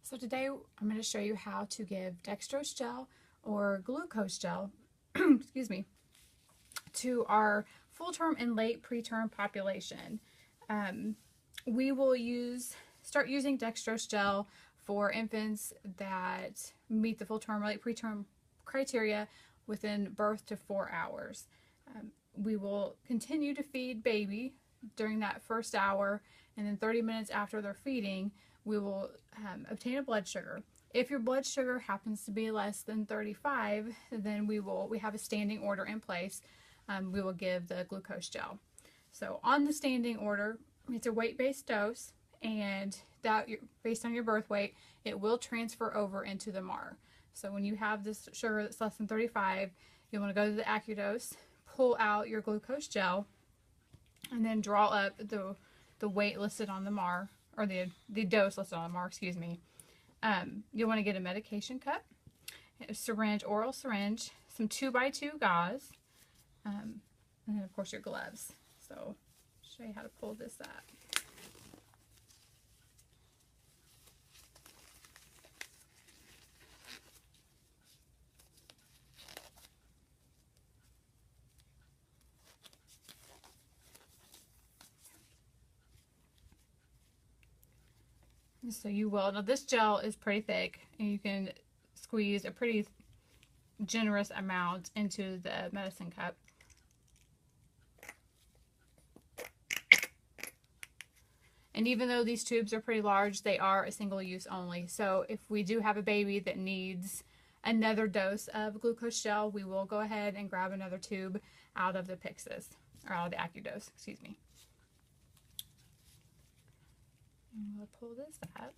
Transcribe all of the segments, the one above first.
So today I'm going to show you how to give dextrose gel or glucose gel, excuse me, to our full-term and late preterm population. We will start using dextrose gel for infants that meet the full-term or late preterm criteria within birth to 4 hours. We will continue to feed baby during that first hour, and then 30 minutes after they're feeding, we will obtain a blood sugar. If your blood sugar happens to be less than 35, then we have a standing order in place. We will give the glucose gel. So on the standing order, it's a weight-based dose, and that based on your birth weight, it will transfer over into the MAR. So when you have this sugar that's less than 35, you want to go to the AccuDose, pull out your glucose gel, and then draw up the weight listed on the MAR, or the dose listed on the MAR, excuse me. You'll want to get a medication cup, a syringe, oral syringe, some 2x2 gauze, and then of course your gloves. So I'll show you how to pull this up. So you will, now this gel is pretty thick, and you can squeeze a pretty generous amount into the medicine cup. And even though these tubes are pretty large, they are a single use only. So if we do have a baby that needs another dose of glucose gel, we will go ahead and grab another tube out of the Pyxis, or out of the AccuDose, excuse me. And we'll pull this up.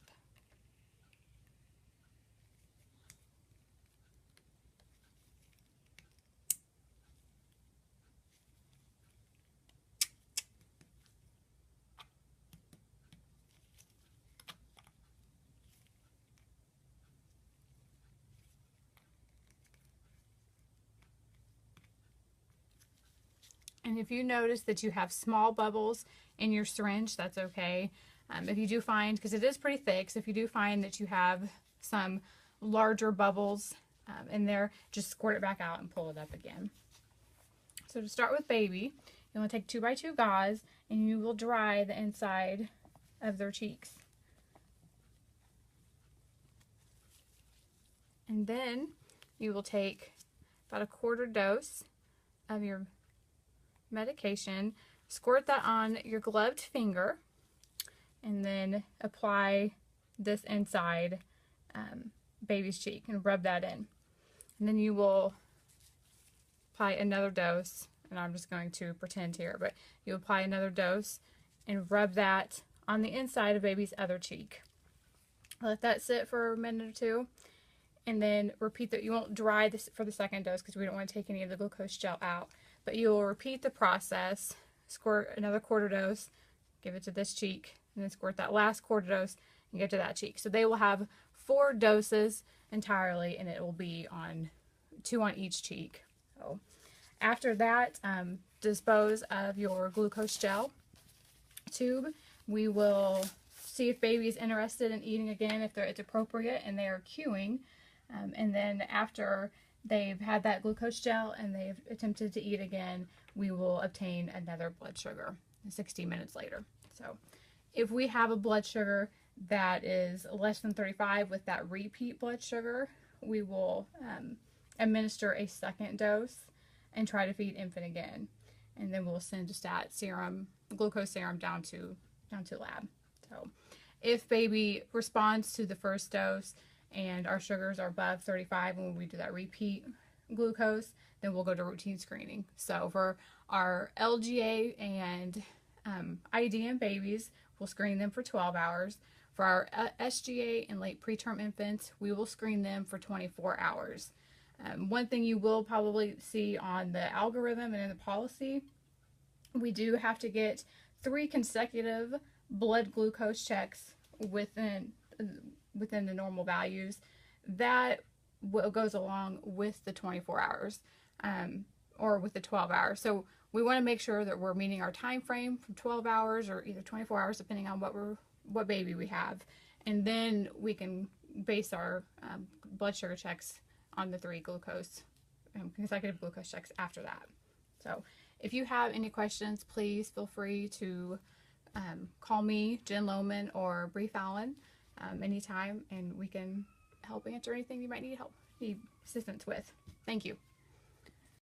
And if you notice that you have small bubbles in your syringe, that's okay. If you do find, because it is pretty thick, so if you do find that you have some larger bubbles in there, just squirt it back out and pull it up again. So to start with baby, you want to take 2x2 gauze, and you will dry the inside of their cheeks. And then you will take about a quarter dose of your medication, squirt that on your gloved finger, and then apply this inside baby's cheek and rub that in. And then you will apply another dose, and I'm just going to pretend here, but you apply another dose and rub that on the inside of baby's other cheek. Let that sit for a minute or two, and then repeat that. You won't dry this for the second dose because we don't want to take any of the glucose gel out, but you will repeat the process, squirt another quarter dose, give it to this cheek, and then squirt that last quarter dose and get to that cheek. So they will have 4 doses entirely, and it will be on 2 on each cheek. So after that, dispose of your glucose gel tube. We will see if baby is interested in eating again, if it's appropriate and they are queuing. And then after they've had that glucose gel and they've attempted to eat again, we will obtain another blood sugar 60 minutes later. So if we have a blood sugar that is less than 35 with that repeat blood sugar, we will administer a second dose and try to feed infant again. And then we'll send a stat serum, glucose serum down to lab. So if baby responds to the first dose and our sugars are above 35 when we do that repeat glucose, then we'll go to routine screening. So for our LGA and IDM babies, we'll screen them for 12 hours. For our SGA and late preterm infants, we will screen them for 24 hours. One thing you will probably see on the algorithm and in the policy, we do have to get 3 consecutive blood glucose checks within the normal values. That goes along with the 24 hours or with the 12 hours. So we want to make sure that we're meeting our time frame from 12 hours or either 24 hours, depending on what baby we have. And then we can base our blood sugar checks on the 3 glucose, consecutive glucose checks after that. So if you have any questions, please feel free to call me, Jen Lohman, or Bree Fallon anytime, and we can help answer anything you might need assistance with. Thank you.